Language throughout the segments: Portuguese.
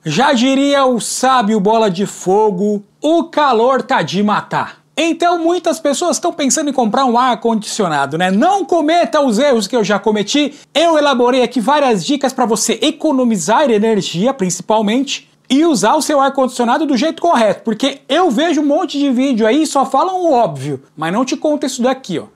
Já diria o sábio Bola de Fogo, o calor tá de matar. Então muitas pessoas estão pensando em comprar um ar-condicionado, né? Não cometa os erros que eu já cometi. Eu elaborei aqui várias dicas para você economizar energia, principalmente, e usar o seu ar-condicionado do jeito correto. Porque eu vejo um monte de vídeo aí e só falam o óbvio, mas não te conta isso daqui, ó.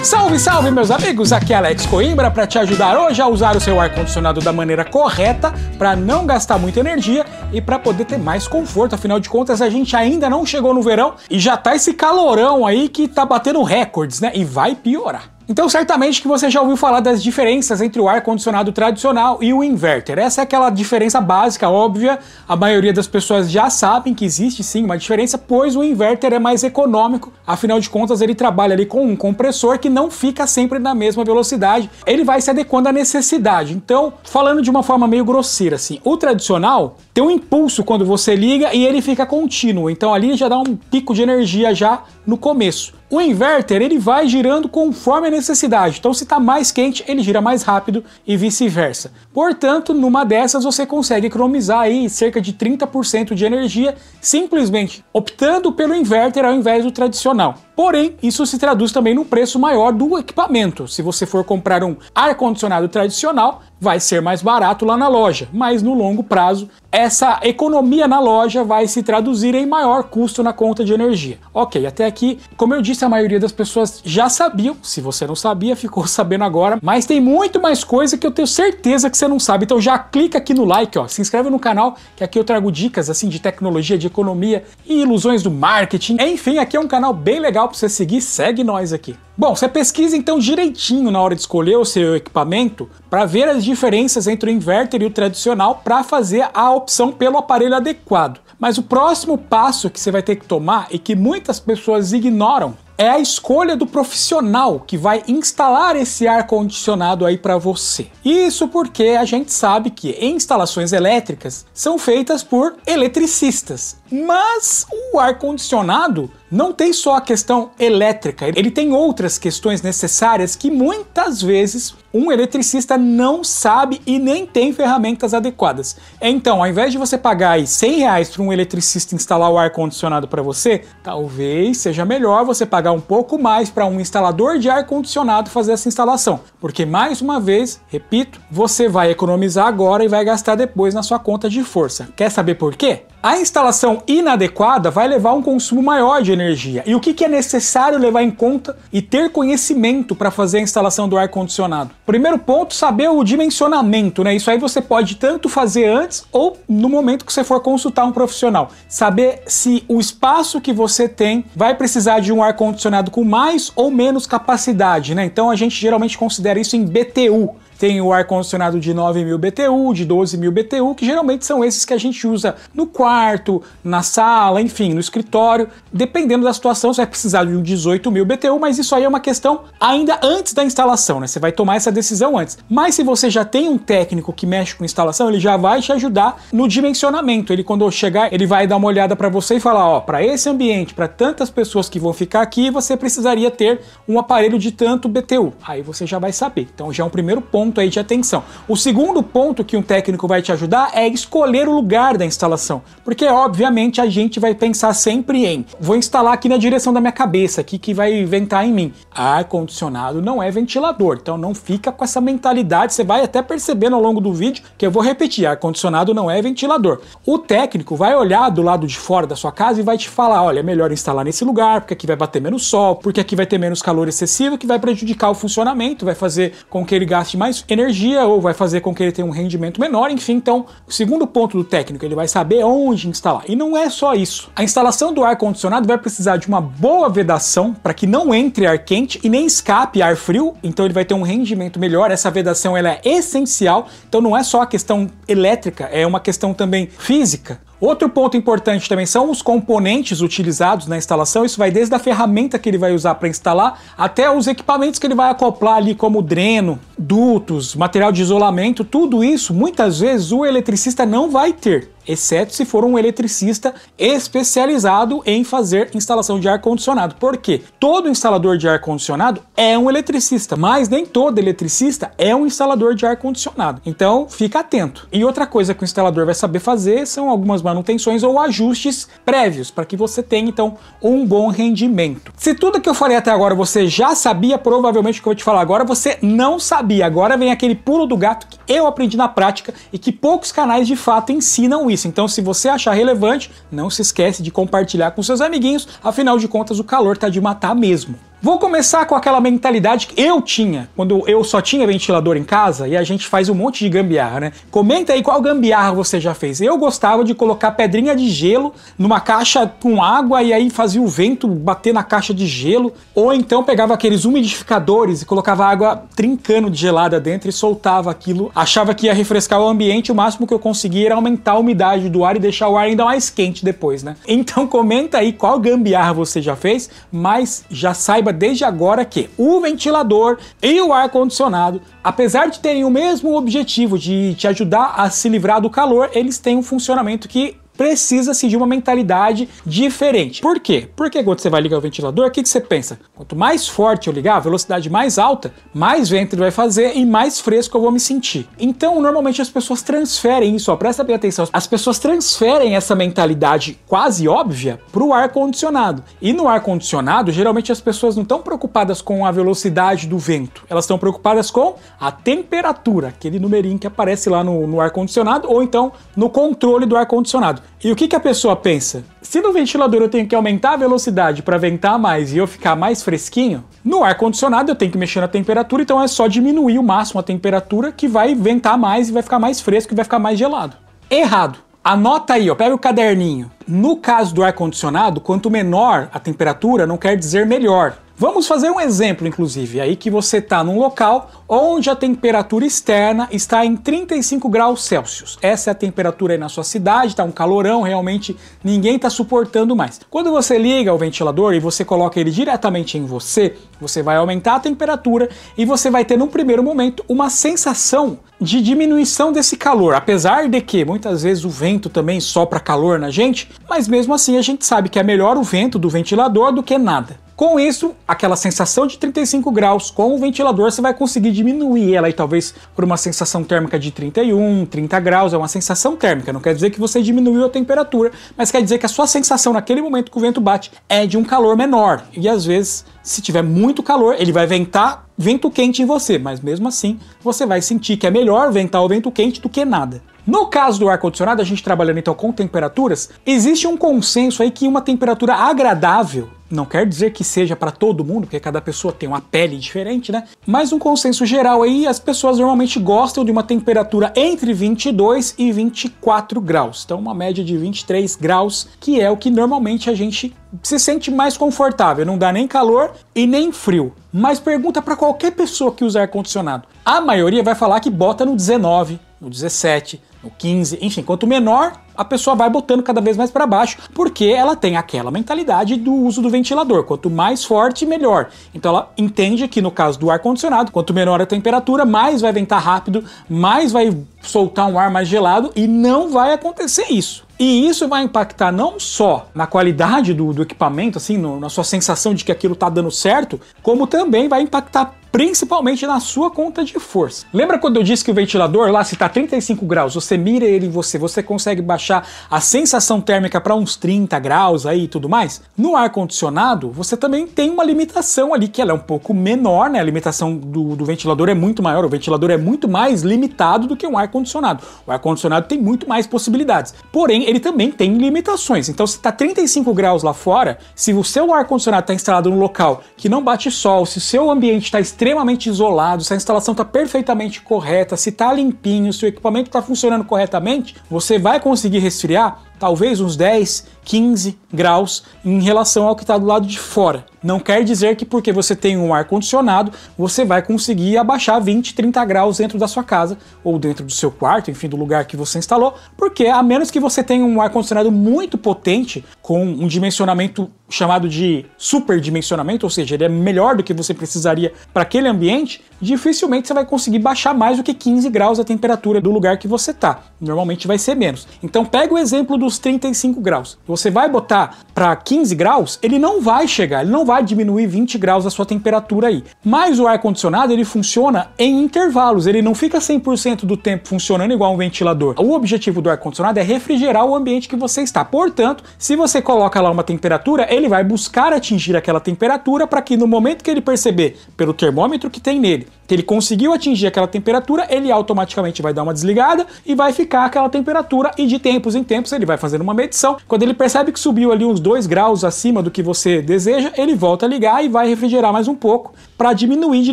Salve, salve, meus amigos! Aqui é Alex Coimbra para te ajudar hoje a usar o seu ar-condicionado da maneira correta para não gastar muita energia e para poder ter mais conforto. Afinal de contas, a gente ainda não chegou no verão e já tá esse calorão aí que tá batendo recordes, né? E vai piorar. Então certamente que você já ouviu falar das diferenças entre o ar-condicionado tradicional e o inverter. Essa é aquela diferença básica, óbvia, a maioria das pessoas já sabem que existe sim uma diferença, pois o inverter é mais econômico, afinal de contas ele trabalha ali com um compressor que não fica sempre na mesma velocidade, ele vai se adequando à necessidade. Então, falando de uma forma meio grosseira assim, o tradicional tem um impulso quando você liga e ele fica contínuo, então ali já dá um pico de energia já no começo. O inverter, ele vai girando conforme a necessidade, então se está mais quente, ele gira mais rápido e vice-versa. Portanto, numa dessas você consegue economizar aí cerca de 30% de energia simplesmente optando pelo inverter ao invés do tradicional. Porém, isso se traduz também no preço maior do equipamento. Se você for comprar um ar-condicionado tradicional, vai ser mais barato lá na loja, mas no longo prazo, essa economia na loja vai se traduzir em maior custo na conta de energia. Ok, até aqui, como eu disse, a maioria das pessoas já sabiam. Se você não sabia, ficou sabendo agora, mas tem muito mais coisa que eu tenho certeza que você não sabe. Então já clica aqui no like, ó, se inscreve no canal, que aqui eu trago dicas assim de tecnologia, de economia e ilusões do marketing. Enfim, aqui é um canal bem legal para você seguir, segue nós aqui. Bom, você pesquisa então direitinho na hora de escolher o seu equipamento para ver as diferenças entre o inverter e o tradicional para fazer a opção pelo aparelho adequado. Mas o próximo passo que você vai ter que tomar e que muitas pessoas ignoram é a escolha do profissional que vai instalar esse ar-condicionado aí para você. Isso porque a gente sabe que instalações elétricas são feitas por eletricistas, mas o ar-condicionado não tem só a questão elétrica, ele tem outras questões necessárias que muitas vezes um eletricista não sabe e nem tem ferramentas adequadas. Então, ao invés de você pagar aí R$100 para um eletricista instalar o ar-condicionado para você, talvez seja melhor você pagar um pouco mais para um instalador de ar-condicionado fazer essa instalação. Porque, mais uma vez, repito, você vai economizar agora e vai gastar depois na sua conta de força. Quer saber por quê? A instalação inadequada vai levar a um consumo maior de energia. E o que é necessário levar em conta e ter conhecimento para fazer a instalação do ar-condicionado? Primeiro ponto, saber o dimensionamento, né? Isso aí você pode tanto fazer antes ou no momento que você for consultar um profissional. Saber se o espaço que você tem vai precisar de um ar-condicionado com mais ou menos capacidade, né? Então a gente geralmente considera isso em BTU. Tem o ar-condicionado de 9.000 BTU, de 12.000 BTU, que geralmente são esses que a gente usa no quarto, na sala, enfim, no escritório. Dependendo da situação, você vai precisar de um 18.000 BTU, mas isso aí é uma questão ainda antes da instalação, né? Você vai tomar essa decisão antes. Mas se você já tem um técnico que mexe com instalação, ele já vai te ajudar no dimensionamento. Ele, quando chegar, ele vai dar uma olhada para você e falar, ó, para esse ambiente, para tantas pessoas que vão ficar aqui, você precisaria ter um aparelho de tanto BTU. Aí você já vai saber. Então já é um primeiro ponto aí de atenção. O segundo ponto que um técnico vai te ajudar é escolher o lugar da instalação, porque obviamente a gente vai pensar sempre em vou instalar aqui na direção da minha cabeça, aqui que vai ventar em mim. Ar-condicionado não é ventilador, então não fica com essa mentalidade, você vai até percebendo ao longo do vídeo que eu vou repetir, ar-condicionado não é ventilador. O técnico vai olhar do lado de fora da sua casa e vai te falar, olha, é melhor instalar nesse lugar, porque aqui vai bater menos sol, porque aqui vai ter menos calor excessivo, que vai prejudicar o funcionamento, vai fazer com que ele gaste mais energia ou vai fazer com que ele tenha um rendimento menor, enfim. Então, o segundo ponto do técnico, ele vai saber onde instalar. E não é só isso. A instalação do ar-condicionado vai precisar de uma boa vedação para que não entre ar quente e nem escape ar frio, então ele vai ter um rendimento melhor. Essa vedação ela é essencial, então não é só a questão elétrica, é uma questão também física. Outro ponto importante também são os componentes utilizados na instalação. Isso vai desde a ferramenta que ele vai usar para instalar até os equipamentos que ele vai acoplar ali, como dreno, dutos, material de isolamento, tudo isso muitas vezes o eletricista não vai ter. exceto se for um eletricista especializado em fazer instalação de ar-condicionado. Por quê? Todo instalador de ar-condicionado é um eletricista, mas nem todo eletricista é um instalador de ar-condicionado. Então, fica atento. E outra coisa que o instalador vai saber fazer são algumas manutenções ou ajustes prévios, para que você tenha, então, um bom rendimento. Se tudo que eu falei até agora você já sabia, provavelmente o que eu vou te falar agora você não sabia. Agora vem aquele pulo do gato que eu aprendi na prática e que poucos canais de fato ensinam isso. Então, se você achar relevante, não se esquece de compartilhar com seus amiguinhos, afinal de contas o calor tá de matar mesmo. Vou começar com aquela mentalidade que eu tinha quando eu só tinha ventilador em casa e a gente faz um monte de gambiarra, né? Comenta aí qual gambiarra você já fez. Eu gostava de colocar pedrinha de gelo numa caixa com água e aí fazia o vento bater na caixa de gelo, ou então pegava aqueles umidificadores e colocava água trincando de gelada dentro e soltava aquilo. Achava que ia refrescar o ambiente, o máximo que eu conseguia era aumentar a umidade do ar e deixar o ar ainda mais quente depois, né? Então comenta aí qual gambiarra você já fez, mas já saiba desde agora que o ventilador e o ar-condicionado, apesar de terem o mesmo objetivo de te ajudar a se livrar do calor, eles têm um funcionamento que precisa-se de uma mentalidade diferente. Por quê? Porque quando você vai ligar o ventilador, o que você pensa? Quanto mais forte eu ligar, a velocidade mais alta, mais vento ele vai fazer e mais fresco eu vou me sentir. Então, normalmente as pessoas transferem isso, ó, presta bem atenção, as pessoas transferem essa mentalidade quase óbvia para o ar-condicionado. E no ar-condicionado, geralmente as pessoas não estão preocupadas com a velocidade do vento, elas estão preocupadas com a temperatura, aquele numerinho que aparece lá no ar-condicionado ou então no controle do ar-condicionado. E o que a pessoa pensa? Se no ventilador eu tenho que aumentar a velocidade para ventar mais e eu ficar mais fresquinho, no ar-condicionado eu tenho que mexer na temperatura, então é só diminuir o máximo a temperatura que vai ventar mais e vai ficar mais fresco e vai ficar mais gelado. Errado. Anota aí, ó, pega o caderninho. No caso do ar-condicionado, quanto menor a temperatura, não quer dizer melhor. Vamos fazer um exemplo, inclusive, aí que você está num local onde a temperatura externa está em 35 graus Celsius. Essa é a temperatura aí na sua cidade, está um calorão, realmente ninguém está suportando mais. Quando você liga o ventilador e você coloca ele diretamente em você, você vai aumentar a temperatura e você vai ter, num primeiro momento, uma sensação de diminuição desse calor, apesar de que muitas vezes o vento também sopra calor na gente, mas mesmo assim a gente sabe que é melhor o vento do ventilador do que nada. Com isso, aquela sensação de 35 graus com o ventilador você vai conseguir diminuir ela aí talvez por uma sensação térmica de 31, 30 graus, é uma sensação térmica, não quer dizer que você diminuiu a temperatura, mas quer dizer que a sua sensação naquele momento que o vento bate é de um calor menor, e às vezes se tiver muito calor ele vai ventar vento quente em você, mas mesmo assim você vai sentir que é melhor ventar o vento quente do que nada. No caso do ar-condicionado, a gente trabalhando então com temperaturas, existe um consenso aí que uma temperatura agradável, não quer dizer que seja para todo mundo, porque cada pessoa tem uma pele diferente, né? Mas um consenso geral aí, as pessoas normalmente gostam de uma temperatura entre 22 e 24 graus. Então uma média de 23 graus, que é o que normalmente a gente se sente mais confortável, não dá nem calor e nem frio. Mas pergunta para qualquer pessoa que usa ar-condicionado. A maioria vai falar que bota no 19, no 17, no 15, enfim, quanto menor, a pessoa vai botando cada vez mais para baixo, porque ela tem aquela mentalidade do uso do ventilador, quanto mais forte, melhor. Então ela entende que no caso do ar-condicionado, quanto menor a temperatura, mais vai ventar rápido, mais vai soltar um ar mais gelado e não vai acontecer isso. E isso vai impactar não só na qualidade do equipamento, assim, na sua sensação de que aquilo tá dando certo, como também vai impactar principalmente na sua conta de força. Lembra quando eu disse que o ventilador lá, se tá 35 graus, você mira ele em você consegue baixar a sensação térmica para uns 30 graus aí e tudo mais? No ar-condicionado, você também tem uma limitação ali, que ela é um pouco menor, né? A limitação do ventilador é muito maior, o ventilador é muito mais limitado do que um ar-condicionado. O ar-condicionado tem muito mais possibilidades, porém ele também tem limitações. Então se tá 35 graus lá fora, se o seu ar-condicionado está instalado num local que não bate sol, se o seu ambiente está extremamente isolado, se a instalação está perfeitamente correta, se está limpinho, se o equipamento está funcionando corretamente, você vai conseguir resfriar talvez uns 10, 15 graus em relação ao que está do lado de fora. Não quer dizer que porque você tem um ar-condicionado, você vai conseguir abaixar 20, 30 graus dentro da sua casa, ou dentro do seu quarto, enfim, do lugar que você instalou, porque a menos que você tenha um ar-condicionado muito potente, com um dimensionamento chamado de superdimensionamento, ou seja, ele é melhor do que você precisaria para aquele ambiente, dificilmente você vai conseguir baixar mais do que 15 graus a temperatura do lugar que você está. Normalmente vai ser menos. Então pega o exemplo dos 35 graus. Você vai botar para 15 graus, ele não vai chegar, ele não vai diminuir 20 graus a sua temperatura aí. Mas o ar-condicionado, ele funciona em intervalos, ele não fica 100% do tempo funcionando igual um ventilador. O objetivo do ar-condicionado é refrigerar o ambiente que você está. Portanto, se você coloca lá uma temperatura, ele vai buscar atingir aquela temperatura para que no momento que ele perceber, pelo termômetro que tem nele, que ele conseguiu atingir aquela temperatura, ele automaticamente vai dar uma desligada e vai ficar aquela temperatura, e de tempos em tempos ele vai fazendo uma medição. Quando ele percebe que subiu ali uns 2 graus acima do que você deseja, ele volta a ligar e vai refrigerar mais um pouco para diminuir de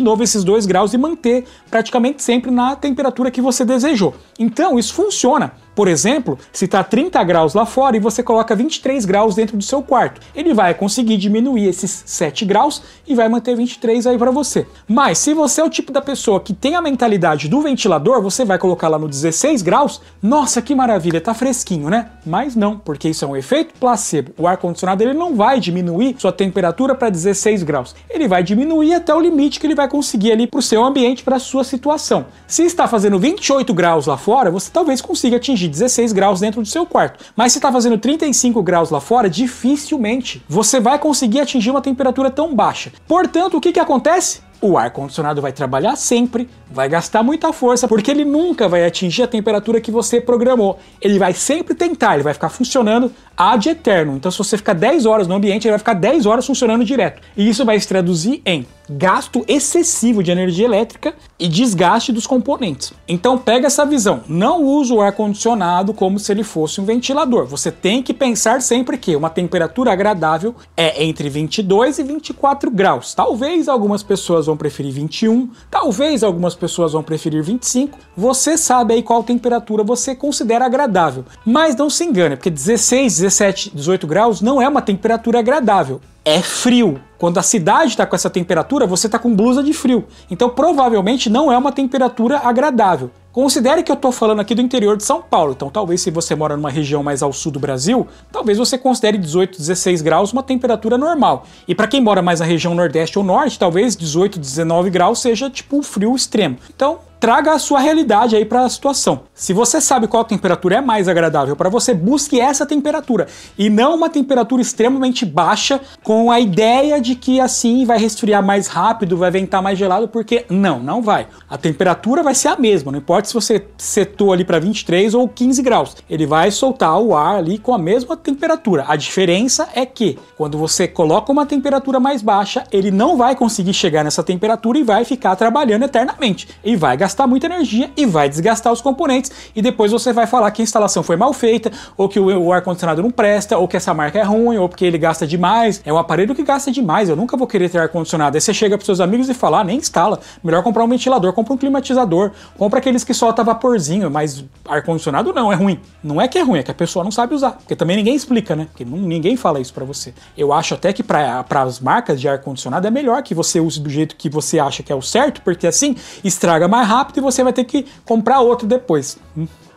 novo esses 2 graus e manter praticamente sempre na temperatura que você desejou. Então isso funciona. Por exemplo, se está 30 graus lá fora e você coloca 23 graus dentro do seu quarto, ele vai conseguir diminuir esses 7 graus e vai manter 23 aí para você. Mas se você é o tipo da pessoa que tem a mentalidade do ventilador, você vai colocar lá no 16 graus, nossa, que maravilha, tá fresquinho, né? Mas não, porque isso é um efeito placebo. O ar-condicionado ele não vai diminuir sua temperatura para 16 graus. Ele vai diminuir até o limite que ele vai conseguir ali para o seu ambiente, para a sua situação. Se está fazendo 28 graus lá fora, você talvez consiga atingir 16 graus dentro do seu quarto. Mas se está fazendo 35 graus lá fora, dificilmente você vai conseguir atingir uma temperatura tão baixa. Portanto, o que acontece? O ar-condicionado vai trabalhar sempre, vai gastar muita força, porque ele nunca vai atingir a temperatura que você programou. Ele vai sempre tentar, ele vai ficar funcionando ad eterno. Então se você ficar 10 horas no ambiente, ele vai ficar 10 horas funcionando direto. E isso vai se traduzir em gasto excessivo de energia elétrica e desgaste dos componentes. Então pega essa visão, não usa o ar-condicionado como se ele fosse um ventilador. Você tem que pensar sempre que uma temperatura agradável é entre 22 e 24 graus. Talvez algumas pessoas vão preferir 21, talvez algumas pessoas vão preferir 25. Você sabe aí qual temperatura você considera agradável. Mas não se engane, porque 16, 17, 18 graus não é uma temperatura agradável. É frio. Quando a cidade está com essa temperatura, você está com blusa de frio. Então provavelmente não é uma temperatura agradável. Considere que eu estou falando aqui do interior de São Paulo, então talvez se você mora numa região mais ao sul do Brasil, talvez você considere 18, 16 graus uma temperatura normal. E para quem mora mais na região nordeste ou norte, talvez 18, 19 graus seja tipo um frio extremo. Então traga a sua realidade aí para a situação. Se você sabe qual temperatura é mais agradável para você, busque essa temperatura e não uma temperatura extremamente baixa com a ideia de que assim vai resfriar mais rápido, vai ventar mais gelado, porque não vai. A temperatura vai ser a mesma, não importa se você setou ali para 23 ou 15 graus, ele vai soltar o ar ali com a mesma temperatura. A diferença é que quando você coloca uma temperatura mais baixa, ele não vai conseguir chegar nessa temperatura e vai ficar trabalhando eternamente e vai gastar muita energia e vai desgastar os componentes, e depois você vai falar que a instalação foi mal feita, ou que o ar-condicionado não presta, ou que essa marca é ruim, ou porque ele gasta demais. É um aparelho que gasta demais, eu nunca vou querer ter ar-condicionado. Aí você chega para seus amigos e fala, nem instala, melhor comprar um ventilador, compra um climatizador, compra aqueles que solta vaporzinho, mas ar-condicionado não é ruim. Não é que é ruim, é que a pessoa não sabe usar, porque também ninguém explica, né? Porque ninguém fala isso para você. Eu acho até que para as marcas de ar-condicionado é melhor que você use do jeito que você acha que é o certo, porque assim estraga mais rápido e você vai ter que comprar outro depois.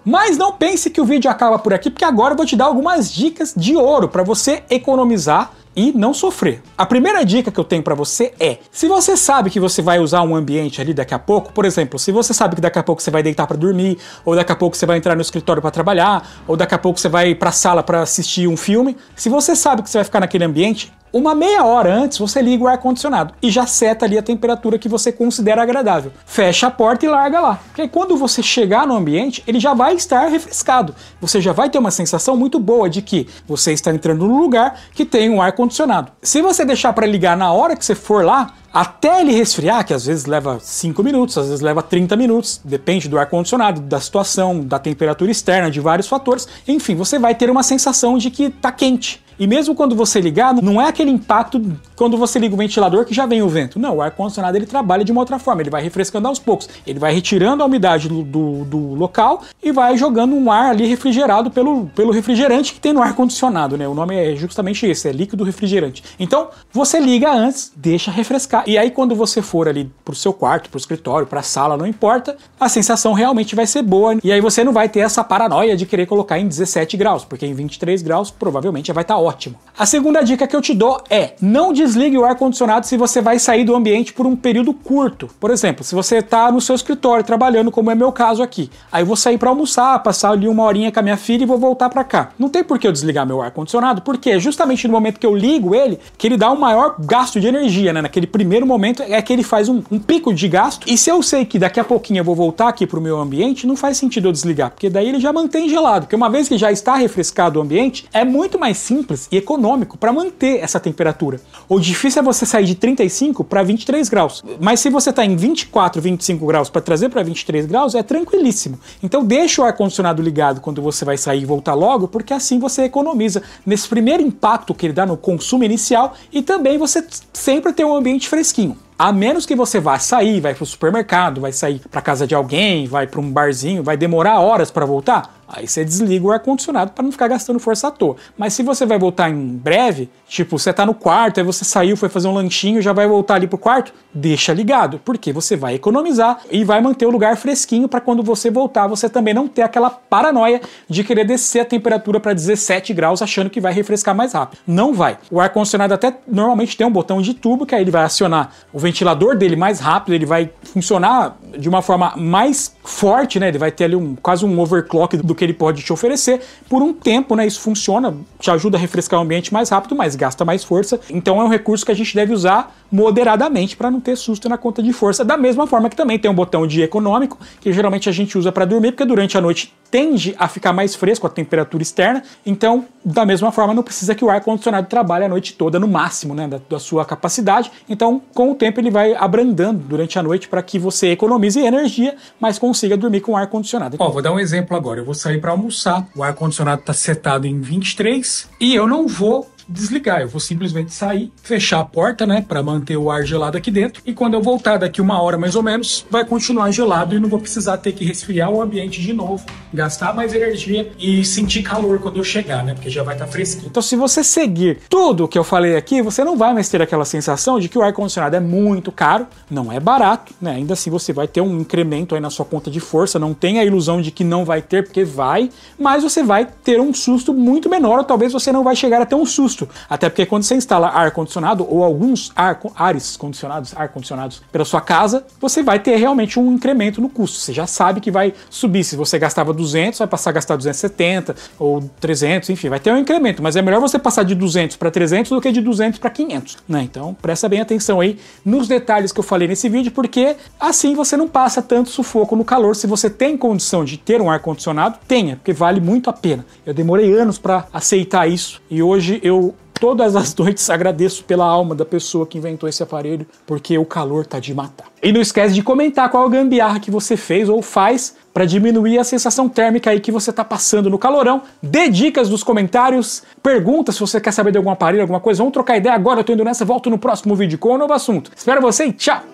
Mas não pense que o vídeo acaba por aqui, porque agora eu vou te dar algumas dicas de ouro para você economizar e não sofrer. A primeira dica que eu tenho para você é, se você sabe que você vai usar um ambiente ali daqui a pouco, por exemplo, se você sabe que daqui a pouco você vai deitar para dormir, ou daqui a pouco você vai entrar no escritório para trabalhar, ou daqui a pouco você vai para a sala para assistir um filme, se você sabe que você vai ficar naquele ambiente, uma meia hora antes você liga o ar-condicionado e já seta ali a temperatura que você considera agradável. Fecha a porta e larga lá. Porque aí quando você chegar no ambiente, ele já vai estar refrescado. Você já vai ter uma sensação muito boa de que você está entrando num lugar que tem um ar-condicionado. Se você deixar para ligar na hora que você for lá, até ele resfriar, que às vezes leva 5 minutos, às vezes leva 30 minutos, depende do ar-condicionado, da situação, da temperatura externa, de vários fatores. Enfim, você vai ter uma sensação de que tá quente. E mesmo quando você ligar, não é aquele impacto quando você liga o ventilador que já vem o vento. Não, o ar-condicionado ele trabalha de uma outra forma, ele vai refrescando aos poucos. Ele vai retirando a umidade do local e vai jogando um ar ali refrigerado pelo refrigerante que tem no ar-condicionado, né? O nome é justamente esse, é líquido refrigerante. Então, você liga antes, deixa refrescar. E aí quando você for ali pro seu quarto, pro escritório, pra sala, não importa, a sensação realmente vai ser boa. E aí você não vai ter essa paranoia de querer colocar em 17 graus, porque em 23 graus provavelmente vai estar ótimo. A segunda dica que eu te dou é: não desligue o ar-condicionado se você vai sair do ambiente por um período curto. Por exemplo, se você está no seu escritório trabalhando, como é meu caso aqui, aí eu vou sair para almoçar, passar ali uma horinha com a minha filha e vou voltar para cá. Não tem por que eu desligar meu ar-condicionado, porque é justamente no momento que eu ligo ele que ele dá um maior gasto de energia, né? Naquele primeiro momento é que ele faz um pico de gasto, e se eu sei que daqui a pouquinho eu vou voltar aqui para o meu ambiente, não faz sentido eu desligar, porque daí ele já mantém gelado, porque uma vez que já está refrescado o ambiente, é muito mais simples e econômico para manter essa temperatura. O difícil é você sair de 35 para 23 graus, mas se você está em 24, 25 graus para trazer para 23 graus, é tranquilíssimo. Então deixa o ar-condicionado ligado quando você vai sair e voltar logo, porque assim você economiza nesse primeiro impacto que ele dá no consumo inicial, e também você sempre tem um ambiente fresquinho. A menos que você vá sair, vai pro supermercado, vai sair pra casa de alguém, vai pra um barzinho, vai demorar horas para voltar, aí você desliga o ar-condicionado para não ficar gastando força à toa. Mas se você vai voltar em breve, tipo, você tá no quarto, aí você saiu, foi fazer um lanchinho, já vai voltar ali pro quarto, deixa ligado, porque você vai economizar e vai manter o lugar fresquinho para quando você voltar, você também não ter aquela paranoia de querer descer a temperatura para 17 graus achando que vai refrescar mais rápido. Não vai. O ar-condicionado até normalmente tem um botão de tubo, que aí ele vai acionar o ventilador dele mais rápido, ele vai funcionar de uma forma mais forte, né? Ele vai ter ali quase um overclock do que ele pode te oferecer por um tempo, né? Isso funciona, te ajuda a refrescar o ambiente mais rápido, mas gasta mais força. Então é um recurso que a gente deve usar moderadamente para não ter susto na conta de força. Da mesma forma que também tem um botão de econômico, que geralmente a gente usa para dormir, porque durante a noite tende a ficar mais fresco a temperatura externa. Então, da mesma forma, não precisa que o ar-condicionado trabalhe a noite toda no máximo, né, da sua capacidade. Então, com o tempo, ele vai abrandando durante a noite para que você economize energia, mas consiga dormir com o ar-condicionado. Ó, vou dar um exemplo agora. Eu vou sair para almoçar, o ar-condicionado está setado em 23 e eu não vou desligar, eu vou simplesmente sair, fechar a porta, né, para manter o ar gelado aqui dentro, e quando eu voltar daqui uma hora mais ou menos, vai continuar gelado e não vou precisar ter que resfriar o ambiente de novo, gastar mais energia e sentir calor quando eu chegar, né, porque já vai estar fresquinho. Então, se você seguir tudo que eu falei aqui, você não vai mais ter aquela sensação de que o ar-condicionado é muito caro, não é barato, né, ainda assim você vai ter um incremento aí na sua conta de força, não tem a ilusão de que não vai ter, porque vai, mas você vai ter um susto muito menor, ou talvez você não vai chegar a ter um susto. Até porque quando você instala ar-condicionado ou alguns ar-condicionados pela sua casa, você vai ter realmente um incremento no custo. Você já sabe que vai subir. Se você gastava 200, vai passar a gastar 270 ou 300, enfim, vai ter um incremento. Mas é melhor você passar de 200 para 300 do que de 200 para 500, né? Então, presta bem atenção aí nos detalhes que eu falei nesse vídeo, porque assim você não passa tanto sufoco no calor. Se você tem condição de ter um ar-condicionado, tenha, porque vale muito a pena. Eu demorei anos para aceitar isso e hoje eu todas as noites agradeço pela alma da pessoa que inventou esse aparelho, porque o calor tá de matar. E não esquece de comentar qual gambiarra que você fez ou faz para diminuir a sensação térmica aí que você tá passando no calorão. Dê dicas nos comentários, pergunta se você quer saber de algum aparelho, alguma coisa. Vamos trocar ideia agora, eu tô indo nessa, volto no próximo vídeo com um novo assunto. Espero você e tchau!